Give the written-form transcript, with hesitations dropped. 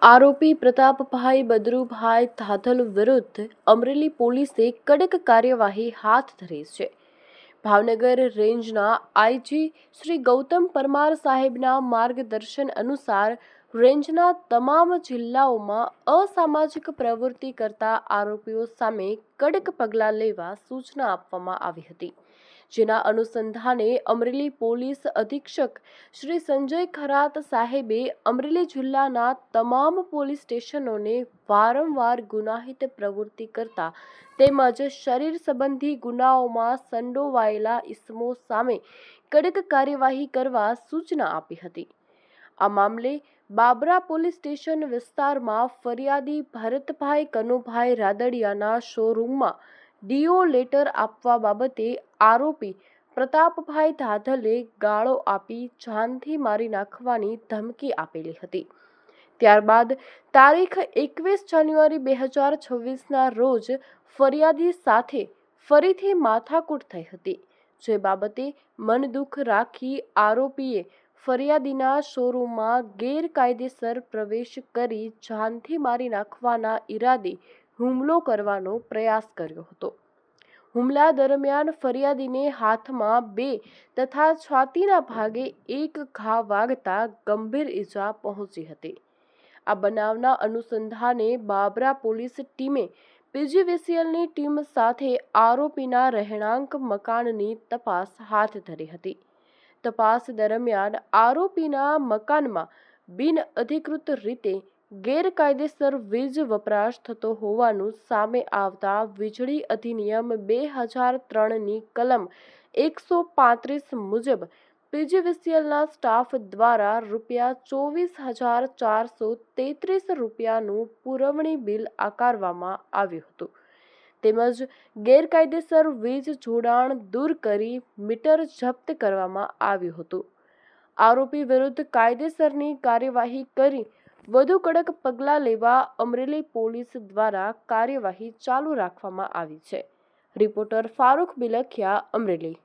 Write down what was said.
આરોપી પ્રતાપભાઈ બદરુભાઈ ધાધલ વિરુદ્ધ અમરેલી પોલીસે કડક કાર્યવાહી હાથ ધરી છે. ભાવનગર રેન્જના આઈજી શ્રી ગૌતમ પરમાર સાહેબના માર્ગદર્શન અનુસાર રેન્જના તમામ જિલ્લાઓમાં અસામાજિક પ્રવૃત્તિ કરતા આરોપીઓ સામે કડક પગલાં લેવા સૂચના આપવામાં આવી હતી. જેના અનુસંધાને અમરેલી પોલીસ અધિક્ષક શ્રી સંજય ખરાત સાહેબે અમરેલી જિલ્લાના તમામ પોલીસ સ્ટેશનોને વારંવાર ગુનાહિત પ્રવૃત્તિ કરતા તેમજ શરીર સંબંધી ગુનાઓમાં સંડોવાયેલા ઇસમો સામે કડક કાર્યવાહી કરવા સૂચના આપી હતી. આ મામલે બાબરા પોલીસ સ્ટેશન વિસ્તારમાં ફરિયાદી ભરતભાઈ કનુભાઈ રાદડિયાના શોરૂમમાં ડીઓ લેટર આપવા બાબતે આરોપી પ્રતાપભાઈ ધાધલે ગાળો આપી જાનથી મારી નાખવાની ધમકી આપેલી હતી. ત્યારબાદ તારીખ 21 જાન્યુઆરી 2026ના રોજ ફરિયાદી સાથે ફરીથી માથાકૂટ થઈ હતી. જે બાબતે મન દુઃખ રાખી આરોપીએ ફરિયાદીના શોરૂમમાં ગેરકાયદેસર પ્રવેશ કરી જાનથી મારી નાખવાના ઈરાદે હુમલો કરવાનો પ્રયાસ કર્યો હતો. હુમલા દરમિયાન ફરિયાદીને હાથમાં 2 તથા છાતીના ભાગે 1 ઘા વાગતા ગંભીર ઈજા પહોંચી હતી. આ બનાવના અનુસંધાને બાબરા પોલીસ ટીમે પીજીવીસીએલની ટીમ સાથે આરોપીના રહેણાંક મકાનની તપાસ હાથ ધરી હતી. તપાસ દરમિયાન આરોપીના મકાનમાં બિનઅધિકૃત રીતે ગેરકાયદેસર વીજ વપરાશ થતો હોવાનું સામે આવતા વીજળી અધિનિયમ 2003ની કલમ 135 મુજબ પીજીવીસીએલના સ્ટાફ દ્વારા ₹24,433નું પુરવણી બિલ આકારવામાં આવ્યું હતું. તેમજ ગેરકાયદેસર વીજ જોડાણ દૂર કરી મીટર જપ્ત કરવામાં આવ્યું હતું. આરોપી વિરુદ્ધ કાયદેસરની કાર્યવાહી કરી વધુ કડક પગલાં લેવા અમરેલી પોલીસ દ્વારા કાર્યવાહી ચાલુ રાખવામાં આવી છે. રિપોર્ટર ફારૂક બિલખિયા, અમરેલી.